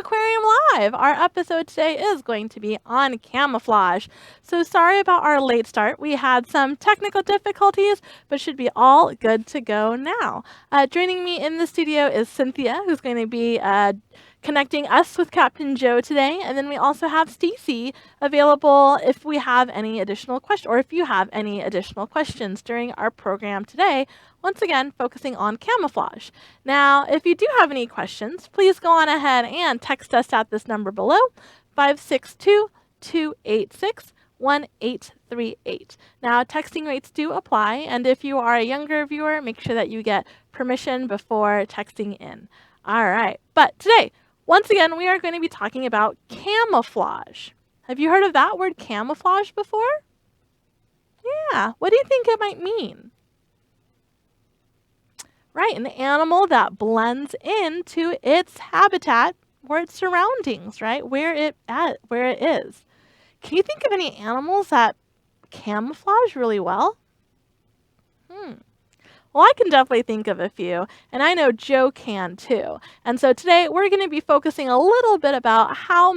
Aquarium Live. Our episode today is going to be on camouflage. So sorry about our late start. We had some technical difficulties, but should be all good to go now. Joining me in the studio is Cynthia, who's going to be connecting us with Captain Joe today. And then we also have Stacy available if we have any additional questions, or if you have any additional questions during our program today. Once again, focusing on camouflage. Now, if you do have any questions, please go on ahead and text us at this number below, 562-286-1838. Now, texting rates do apply, and if you are a younger viewer, make sure that you get permission before texting in. All right, but today, once again, we are going to be talking about camouflage. Have you heard of that word camouflage before? Yeah, what do you think it might mean? Right, an animal that blends into its habitat or its surroundings, right? Where it is. Can you think of any animals that camouflage really well? Well, I can definitely think of a few, and I know Joe can too. And so today we're going to be focusing a little bit about how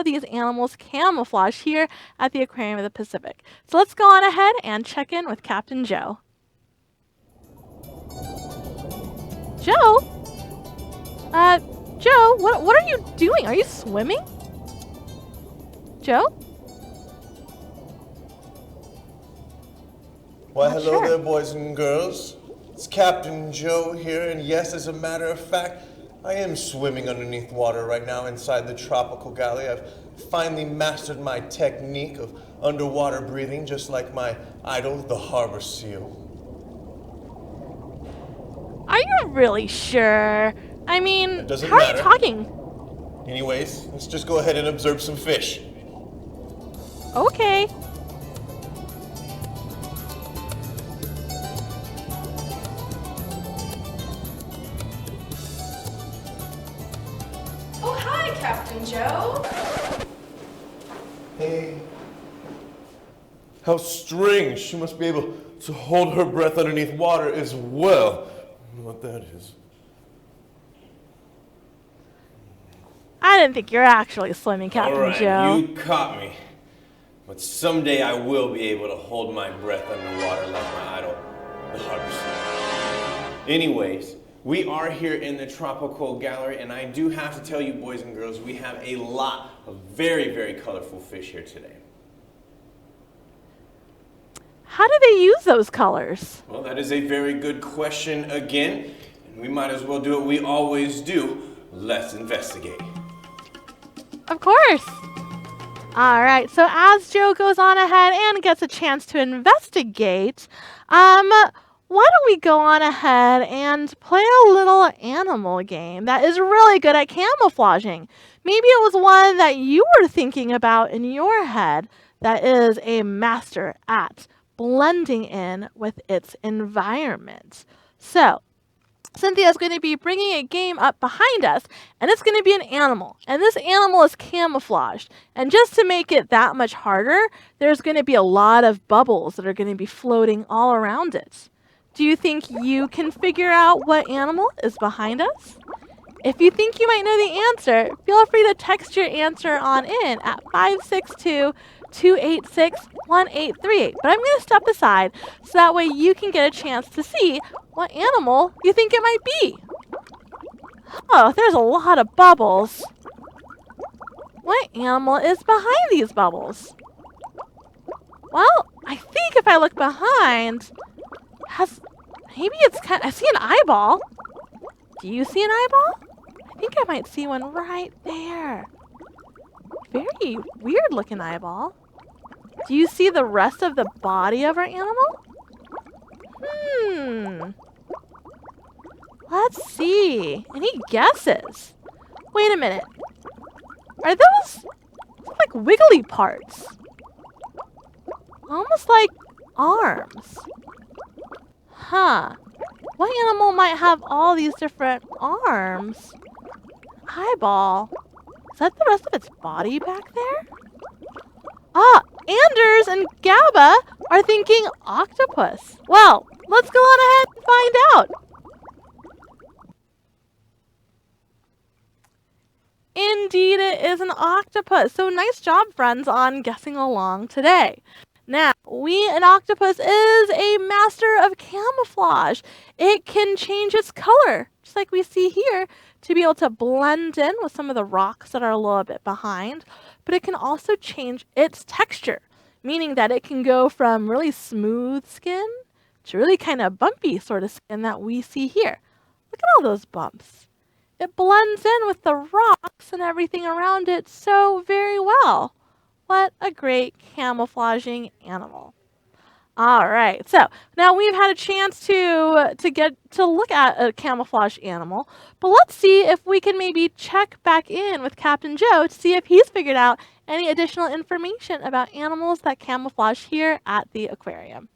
these animals camouflage here at the Aquarium of the Pacific. So let's go on ahead and check in with Captain Joe. Joe? Joe, what are you doing? Are you swimming? Joe? Why, hello there, boys and girls. It's Captain Joe here, and yes, as a matter of fact, I am swimming underneath water right now inside the tropical galley. I've finally mastered my technique of underwater breathing, just like my idol, the harbor seal. Are you really sure? I mean, Doesn't how matter. are you talking? Anyways, let's just go ahead and observe some fish. Okay. Oh, hi, Captain Joe. Hey. How strange. She must be able to hold her breath underneath water as well. I don't know what that is. I didn't think you're actually swimming, Captain All right, Joe. you caught me. But someday I will be able to hold my breath underwater like my idol, the harbor seal. Anyways, we are here in the tropical gallery, and I do have to tell you, boys and girls, we have a lot of very, very colorful fish here today. How do they use those colors? Well, that is a very good question again, and we might as well do what we always do. Let's investigate. Of course. All right, so as Joe goes on ahead and gets a chance to investigate, why don't we go on ahead and play a little animal game that is really good at camouflaging? Maybe it was one that you were thinking about in your head that is a master at blending in with its environment. So, Cynthia is going to be bringing a game up behind us, and it's going to be an animal. And this animal is camouflaged. And just to make it that much harder, there's going to be a lot of bubbles that are going to be floating all around it. Do you think you can figure out what animal is behind us? If you think you might know the answer, feel free to text your answer on in at 562-286-1838. But I'm going to step aside so that way you can get a chance to see what animal you think it might be. Oh, there's a lot of bubbles. What animal is behind these bubbles? Well, I think if I look behind, I see an eyeball. Do you see an eyeball? I think I might see one right there. Very weird looking eyeball. Do you see the rest of the body of our animal? Let's see. Any guesses? Wait a minute. Are those like wiggly parts? Almost like arms. Huh. What animal might have all these different arms? Eyeball. Is that the rest of its body back there? Ah, Anders and Gaba are thinking octopus. Well, let's go on ahead and find out. Indeed, it is an octopus. So nice job, friends, on guessing along today. Now, an octopus is a master of camouflage. It can change its color, just like we see here, to be able to blend in with some of the rocks that are a little bit behind. But it can also change its texture, meaning that it can go from really smooth skin to really kind of bumpy sort of skin that we see here. Look at all those bumps. It blends in with the rocks and everything around it so very well. What a great camouflaging animal. All right, so now we've had a chance to get to look at a camouflage animal, but let's see if we can maybe check back in with Captain Joe to see if he's figured out any additional information about animals that camouflage here at the aquarium.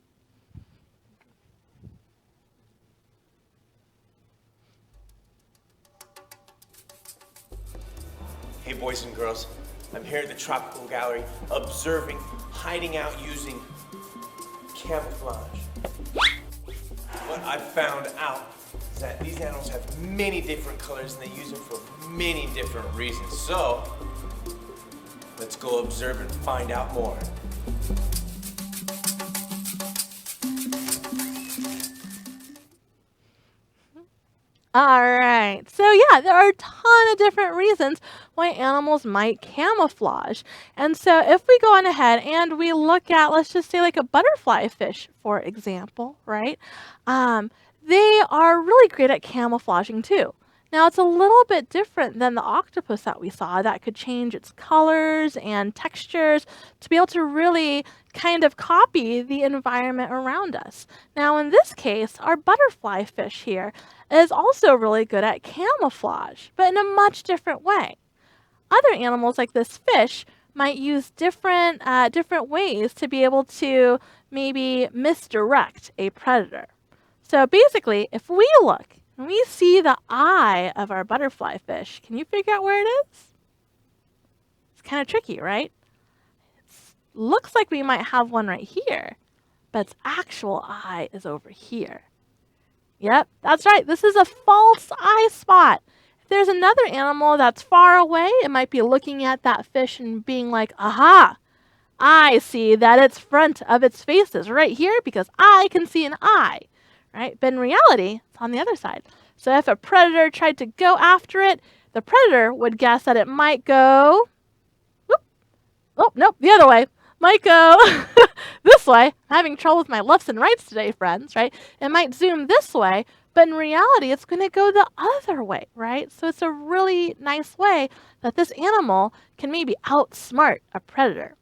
Hey boys and girls, I'm here at the Tropical Gallery observing, hiding out using camouflage. What I found out is that these animals have many different colors and they use them for many different reasons. So, let's go observe and find out more. All right, so yeah, there are a ton of different reasons why animals might camouflage. And so if we go on ahead and we look at, let's just say like a butterfly fish, for example, right? They are really great at camouflaging too. Now it's a little bit different than the octopus that we saw that could change its colors and textures to be able to really kind of copy the environment around us. Now in this case, our butterfly fish here is also really good at camouflage, but in a much different way. Other animals like this fish might use different ways to be able to maybe misdirect a predator. So basically, if we look and we see the eye of our butterfly fish, can you figure out where it is? It's kind of tricky, right? It looks like we might have one right here, but its actual eye is over here. Yep, that's right. This is a false eye spot. If there's another animal that's far away, it might be looking at that fish and being like, aha, I see that its front of its face is right here because I can see an eye, right? But in reality, it's on the other side. So if a predator tried to go after it, the predator would guess that it might go, whoop, oh, nope, the other way. Might go this way. I'm having trouble with my lefts and rights today, friends, right? It might zoom this way, but in reality, it's going to go the other way, right? So it's a really nice way that this animal can maybe outsmart a predator.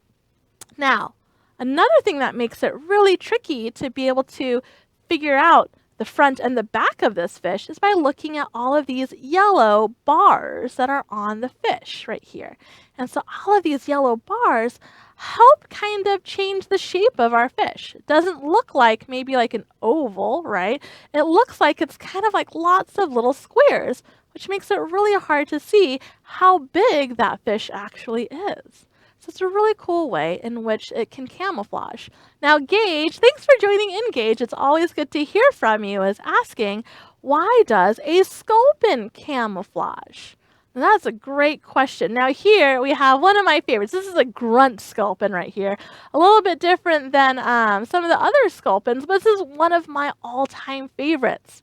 Now, another thing that makes it really tricky to be able to figure out the front and the back of this fish is by looking at all of these yellow bars that are on the fish right here. And so all of these yellow bars help kind of change the shape of our fish. It doesn't look like maybe like an oval, right? It looks like it's kind of like lots of little squares, which makes it really hard to see how big that fish actually is. So it's a really cool way in which it can camouflage. Now, Gage, thanks for joining in, Gage. It's always good to hear from you, is asking, why does a sculpin camouflage? And that's a great question. Now here we have one of my favorites. This is a grunt sculpin right here. A little bit different than some of the other sculpins, but this is one of my all-time favorites.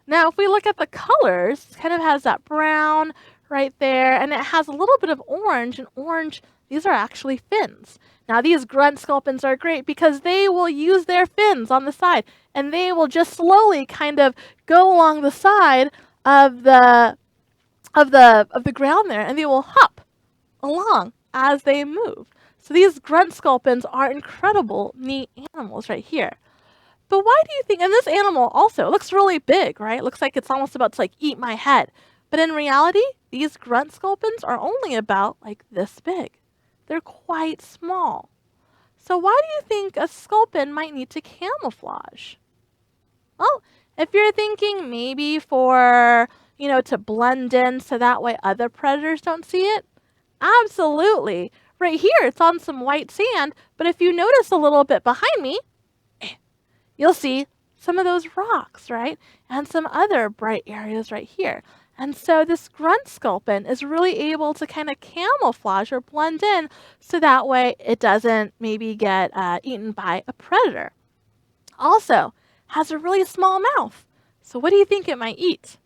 Now if we look at the colors, it kind of has that brown right there, and it has a little bit of orange, and orange, these are actually fins. Now these grunt sculpins are great because they will use their fins on the side, and they will just slowly kind of go along the side of the ground there, and they will hop along as they move. So these grunt sculpins are incredible, neat animals right here. But why do you think, and this animal also looks really big, right? It looks like it's almost about to like eat my head. But in reality, these grunt sculpins are only about like this big. They're quite small. So why do you think a sculpin might need to camouflage? Well, if you're thinking maybe for, to blend in so that way other predators don't see it, absolutely. Right here, it's on some white sand, but if you notice a little bit behind me, you'll see some of those rocks, right? And some other bright areas right here. And so this grunt sculpin is really able to kind of camouflage or blend in so that way it doesn't maybe get eaten by a predator. Also, has a really small mouth. So what do you think it might eat?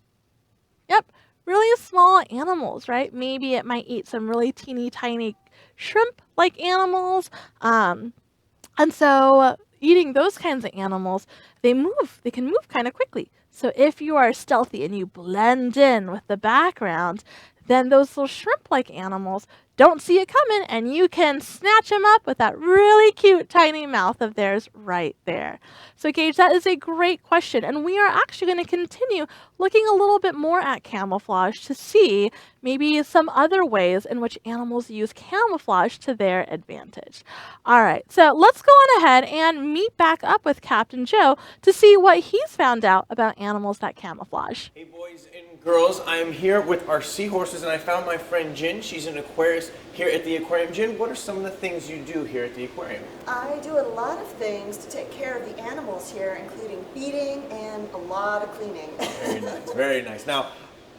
Yep, really small animals, right? Maybe it might eat some really teeny tiny shrimp-like animals. And so eating those kinds of animals, they can move kind of quickly. So if you are stealthy and you blend in with the background, then those little shrimp-like animals don't see it coming and you can snatch them up with that really cute tiny mouth of theirs right there. So Gage, that is a great question. And we are actually going to continue looking a little bit more at camouflage to see maybe some other ways in which animals use camouflage to their advantage. All right, so let's go on ahead and meet back up with Captain Joe to see what he's found out about animals that camouflage. Hey boys and girls, I am here with our seahorses and I found my friend Jen. She's an aquarist here at the aquarium. Jen, what are some of the things you do here at the aquarium? I do a lot of things to take care of the animals here, including feeding and a lot of cleaning. Very nice, very nice. Now,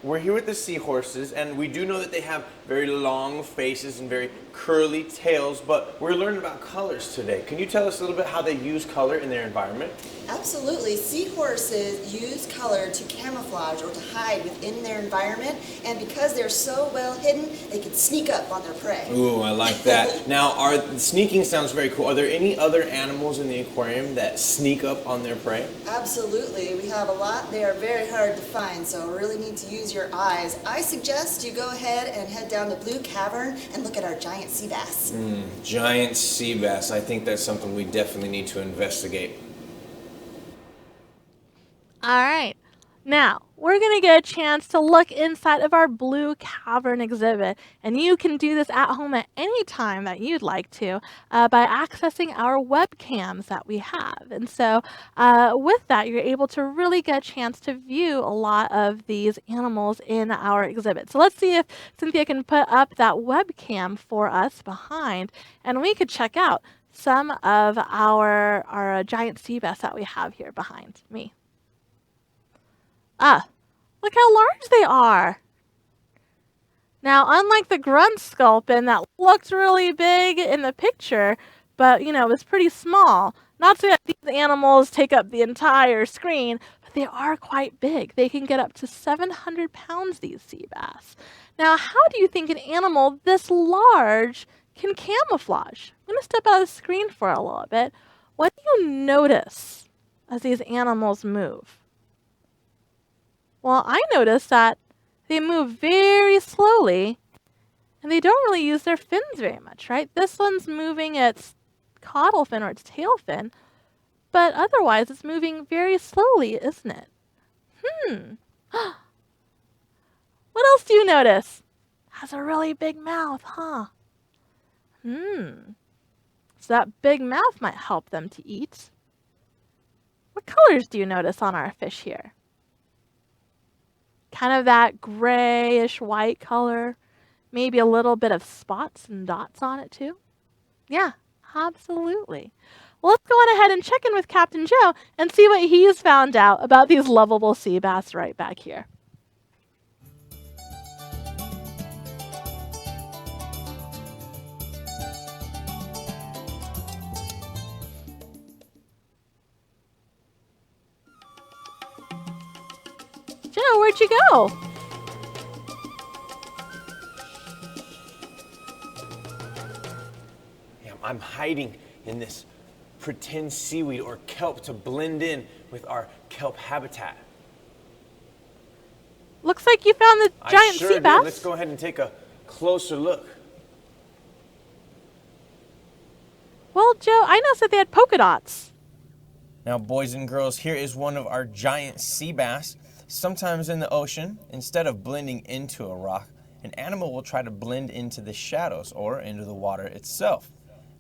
we're here with the seahorses, and we do know that they have very long faces and very curly tails, but we're learning about colors today. Can you tell us a little bit how they use color in their environment? Absolutely. Seahorses use color to camouflage or to hide within their environment, and because they're so well hidden, they can sneak up on their prey. Ooh, I like that. Now, sneaking sounds very cool. Are there any other animals in the aquarium that sneak up on their prey? Absolutely. We have a lot. They are very hard to find, so really need to use your eyes. I suggest you go ahead and head down the Blue Cavern and look at our giant sea bass. Giant sea bass. I think that's something we definitely need to investigate. All right. Now, we're going to get a chance to look inside of our Blue Cavern exhibit, and you can do this at home at any time that you'd like to by accessing our webcams that we have. And so with that, you're able to really get a chance to view a lot of these animals in our exhibit. So let's see if Cynthia can put up that webcam for us behind, and we could check out some of our giant sea bass that we have here behind me. Look how large they are. Now, unlike the grunt sculpin that looked really big in the picture, but, was pretty small, not so that these animals take up the entire screen, but they are quite big. They can get up to 700 pounds, these sea bass. Now, how do you think an animal this large can camouflage? I'm going to step out of the screen for a little bit. What do you notice as these animals move? Well, I noticed that they move very slowly, and they don't really use their fins very much, right? This one's moving its caudal fin or its tail fin, but otherwise it's moving very slowly, isn't it? What else do you notice? Has a really big mouth, huh? So that big mouth might help them to eat. What colors do you notice on our fish here? Kind of that grayish white color, maybe a little bit of spots and dots on it too. Yeah, absolutely. Well, let's go on ahead and check in with Captain Joe and see what he's found out about these lovable sea bass right back here. Joe, where'd you go? Yeah, I'm hiding in this pretend seaweed or kelp to blend in with our kelp habitat. Looks like you found the giant sure sea did. bass. Let's go ahead and take a closer look. Well, Joe, I noticed that they had polka dots. Now, boys and girls, here is one of our giant sea bass. Sometimes in the ocean, instead of blending into a rock, an animal will try to blend into the shadows or into the water itself.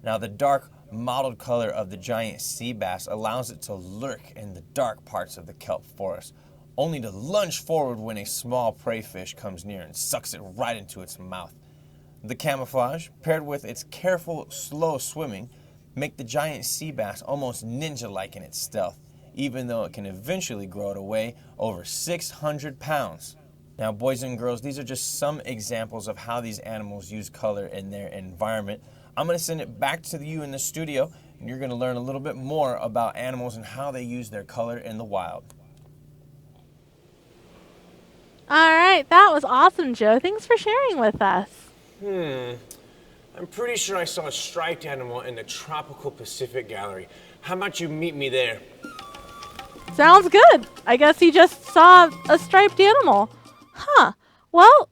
Now, the dark mottled color of the giant sea bass allows it to lurk in the dark parts of the kelp forest, only to lunge forward when a small prey fish comes near and sucks it right into its mouth. The camouflage, paired with its careful, slow swimming, make the giant sea bass almost ninja-like in its stealth, even though it can eventually grow to weigh over 600 pounds. Now, boys and girls, these are just some examples of how these animals use color in their environment. I'm going to send it back to you in the studio, and you're going to learn a little bit more about animals and how they use their color in the wild. All right, that was awesome, Joe. Thanks for sharing with us. I'm pretty sure I saw a striped animal in the tropical Pacific Gallery. How about you meet me there? Sounds good. I guess he just saw a striped animal. Huh. Well,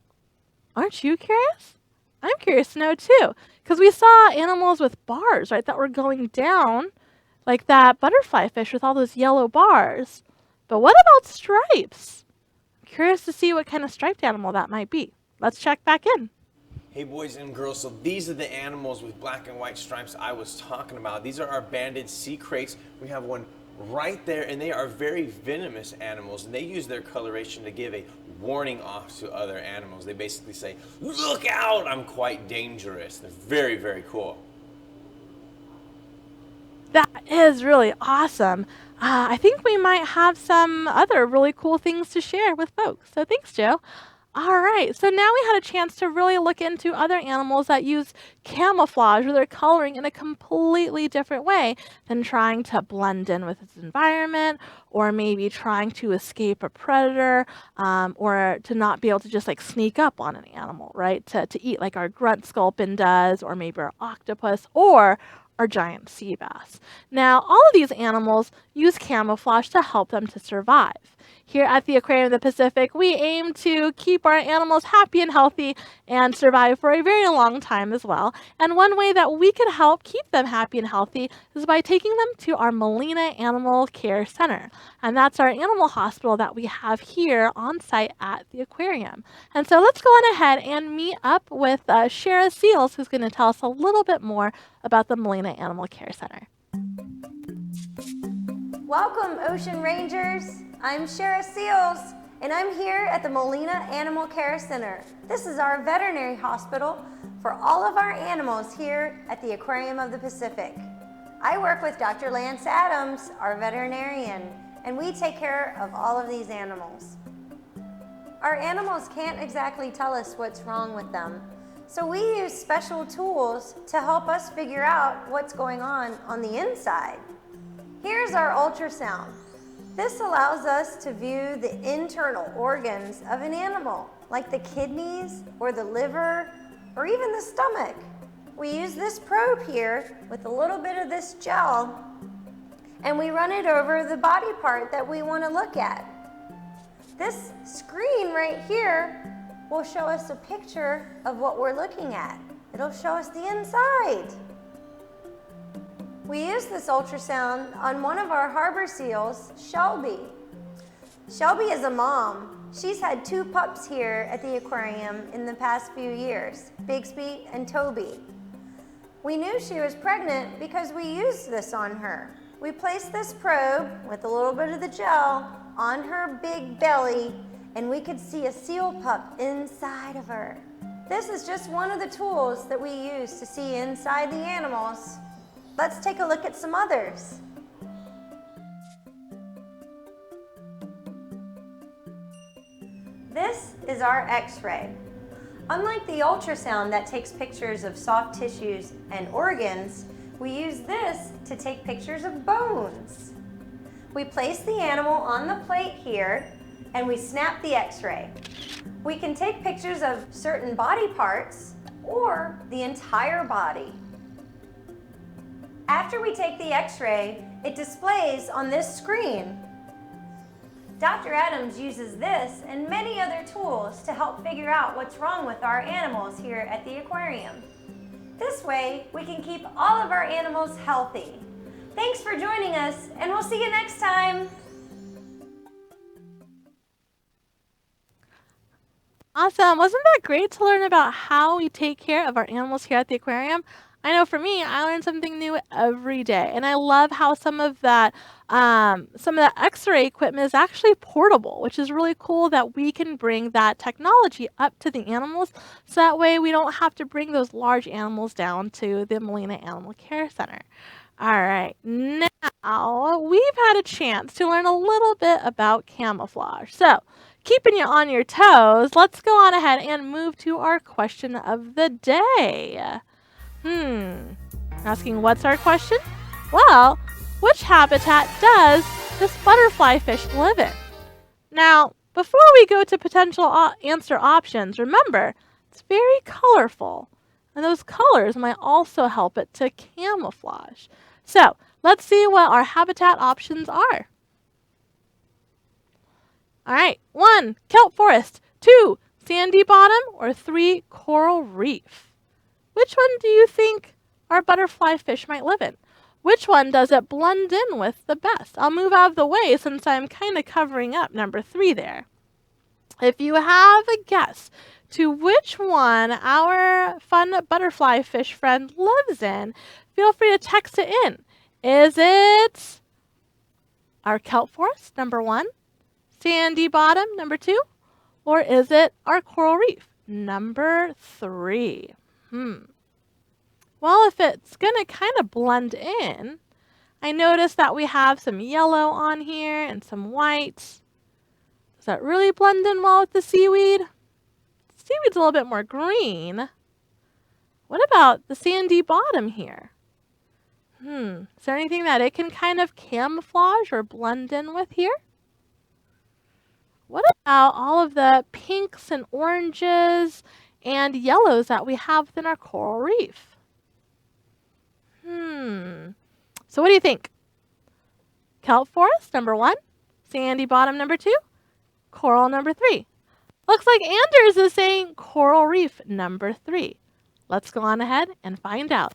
aren't you curious? I'm curious to know too, because we saw animals with bars, right, that were going down, like that butterfly fish with all those yellow bars. But what about stripes? I'm curious to see what kind of striped animal that might be. Let's check back in. Hey boys and girls, so these are the animals with black and white stripes I was talking about. These are our banded sea kraits. We have one right there, and they are very venomous animals, and they use their coloration to give a warning off to other animals. They basically say, "Look out, I'm quite dangerous." They're very, very cool. That is really awesome. I think we might have some other really cool things to share with folks. So thanks, Joe. All right, so now we had a chance to really look into other animals that use camouflage or their coloring in a completely different way than trying to blend in with its environment, or maybe trying to escape a predator, or to not be able to just like sneak up on an animal, right? To eat like our grunt sculpin does, or maybe our octopus, or our giant sea bass. Now, all of these animals use camouflage to help them to survive. Here at the Aquarium of the Pacific, we aim to keep our animals happy and healthy and survive for a very long time as well. And one way that we can help keep them happy and healthy is by taking them to our Molina Animal Care Center. And that's our animal hospital that we have here on site at the aquarium. And so let's go on ahead and meet up with Shara Seals, who's going to tell us a little bit more about the Molina Animal Care Center. Welcome, Ocean Rangers. I'm Shara Seals, and I'm here at the Molina Animal Care Center. This is our veterinary hospital for all of our animals here at the Aquarium of the Pacific. I work with Dr. Lance Adams, our veterinarian, and we take care of all of these animals. Our animals can't exactly tell us what's wrong with them, so we use special tools to help us figure out what's going on the inside. Here's our ultrasound. This allows us to view the internal organs of an animal, like the kidneys or the liver or even the stomach. We use this probe here with a little bit of this gel, and we run it over the body part that we want to look at. This screen right here will show us a picture of what we're looking at. It'll show us the inside. We use this ultrasound on one of our harbor seals, Shelby. Shelby is a mom. She's had 2 pups here at the aquarium in the past few years, Bigsby and Toby. We knew she was pregnant because we used this on her. We placed this probe with a little bit of the gel on her big belly, and we could see a seal pup inside of her. This is just one of the tools that we use to see inside the animals. Let's take a look at some others. This is our X-ray. Unlike the ultrasound that takes pictures of soft tissues and organs, we use this to take pictures of bones. We place the animal on the plate here and we snap the X-ray. We can take pictures of certain body parts or the entire body. After we take the X-ray, it displays on this screen. Dr. Adams uses this and many other tools to help figure out what's wrong with our animals here at the aquarium. This way, we can keep all of our animals healthy. Thanks for joining us, and we'll see you next time. Awesome. Wasn't that great to learn about how we take care of our animals here at the aquarium? I know for me, I learn something new every day, and I love how some of that X-ray equipment is actually portable, which is really cool that we can bring that technology up to the animals, so that way we don't have to bring those large animals down to the Molina Animal Care Center. All right, now we've had a chance to learn a little bit about camouflage. So, keeping you on your toes, let's go on ahead and move to our question of the day. Asking what's our question? Well, which habitat does this butterfly fish live in? Now, before we go to potential answer options, remember, it's very colorful. And those colors might also help it to camouflage. So, let's see what our habitat options are. All right, 1, kelp forest, 2, sandy bottom, or 3, coral reef. Which one do you think our butterfly fish might live in? Which one does it blend in with the best? I'll move out of the way since I'm kind of covering up number 3 there. If you have a guess to which one our fun butterfly fish friend lives in, feel free to text it in. Is it our kelp forest, number 1, sandy bottom, number 2, or is it our coral reef, number 3? Well, if it's going to kind of blend in, I notice that we have some yellow on here and some white. Does that really blend in well with the seaweed? The seaweed's a little bit more green. What about the sandy bottom here? Is there anything that it can kind of camouflage or blend in with here? What about all of the pinks and oranges and yellows that we have within our coral reef? So what do you think? Kelp forest, number 1. Sandy bottom, number 2. Coral, number 3. Looks like Anders is saying coral reef, number 3. Let's go on ahead and find out.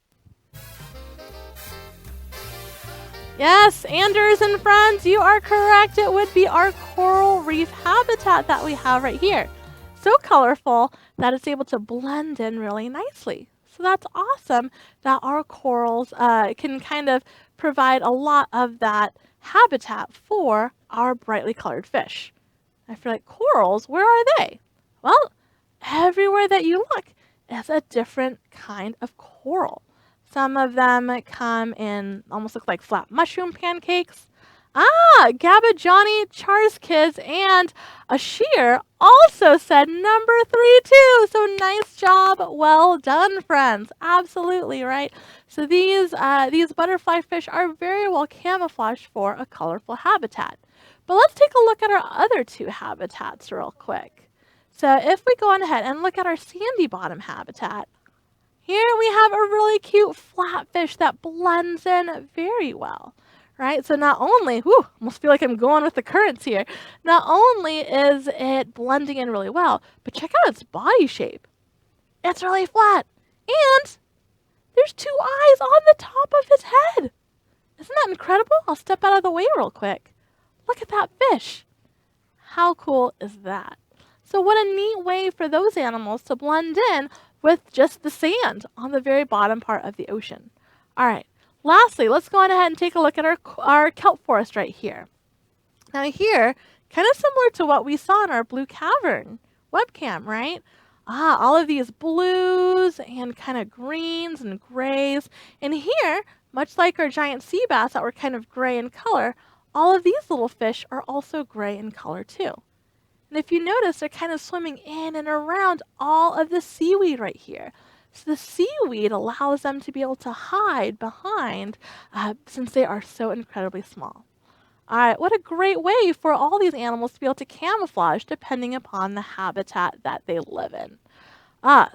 Yes, Anders and friends, you are correct. It would be our coral reef habitat that we have right here. So colorful that it's able to blend in really nicely. So that's awesome that our corals can kind of provide a lot of that habitat for our brightly colored fish. I feel like corals, where are they? Well, everywhere that you look is a different kind of coral. Some of them come in, almost look like flat mushroom pancakes. Gabba, Johnny, Char's Kids, and Ashir also said number 3 too. So nice job. Well done, friends. Absolutely right. So these butterfly fish are very well camouflaged for a colorful habitat. But let's take a look at our other 2 habitats real quick. So if we go on ahead and look at our sandy bottom habitat, here we have a really cute flatfish that blends in very well. Right? So not only, almost feel like I'm going with the currents here. Not only is it blending in really well, but check out its body shape. It's really flat. And there's 2 eyes on the top of its head. Isn't that incredible? I'll step out of the way real quick. Look at that fish. How cool is that? So what a neat way for those animals to blend in with just the sand on the very bottom part of the ocean. All right. Lastly, let's go on ahead and take a look at our kelp forest right here. Now here, kind of similar to what we saw in our blue cavern webcam, right? All of these blues and kind of greens and grays. And here, much like our giant sea bass that were kind of gray in color, all of these little fish are also gray in color too. And if you notice, they're kind of swimming in and around all of the seaweed right here. So the seaweed allows them to be able to hide behind since they are so incredibly small. All right, what a great way for all these animals to be able to camouflage depending upon the habitat that they live in.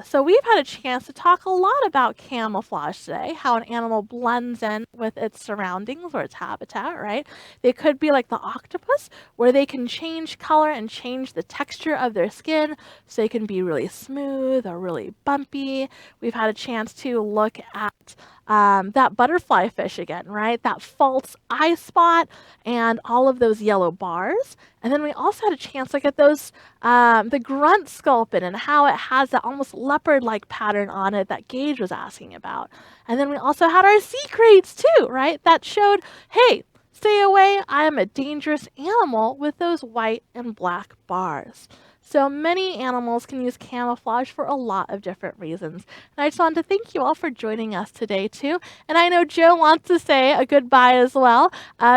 So we've had a chance to talk a lot about camouflage today, how an animal blends in with its surroundings or its habitat, right? They could be like the octopus, where they can change color and change the texture of their skin so they can be really smooth or really bumpy. We've had a chance to look at that butterfly fish again, right? That false eye spot and all of those yellow bars. And then we also had a chance to look at those, the grunt sculpin and how it has that almost leopard-like pattern on it that Gage was asking about. And then we also had our sea crates too, right? That showed, hey, stay away, I am a dangerous animal with those white and black bars. So many animals can use camouflage for a lot of different reasons. And I just wanted to thank you all for joining us today too. And I know Joe wants to say a goodbye as well,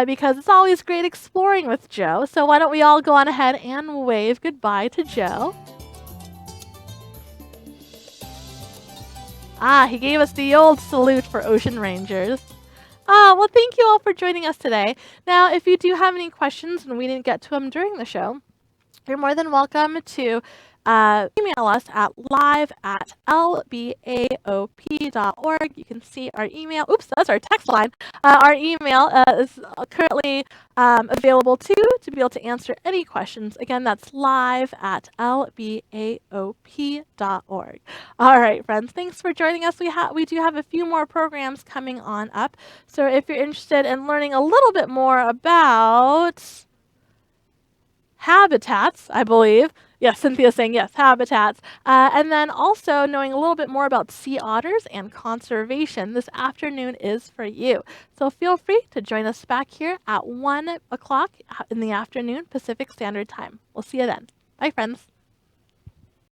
because it's always great exploring with Joe. So why don't we all go on ahead and wave goodbye to Joe. Ah, he gave us the old salute for Ocean Rangers. Well, thank you all for joining us today. Now, if you do have any questions and we didn't get to them during the show, you're more than welcome to email us at live@lbaop.org. You can see our email. Oops, that's our text line. Our email is currently available too to be able to answer any questions. Again, that's live@lbaop.org. All right, friends, thanks for joining us. We do have a few more programs coming on up. So if you're interested in learning a little bit more about habitats, I believe. Yes, Cynthia's saying yes, habitats. And then also knowing a little bit more about sea otters and conservation. This afternoon is for you. So feel free to join us back here at 1 o'clock in the afternoon, Pacific Standard Time. We'll see you then. Bye, friends.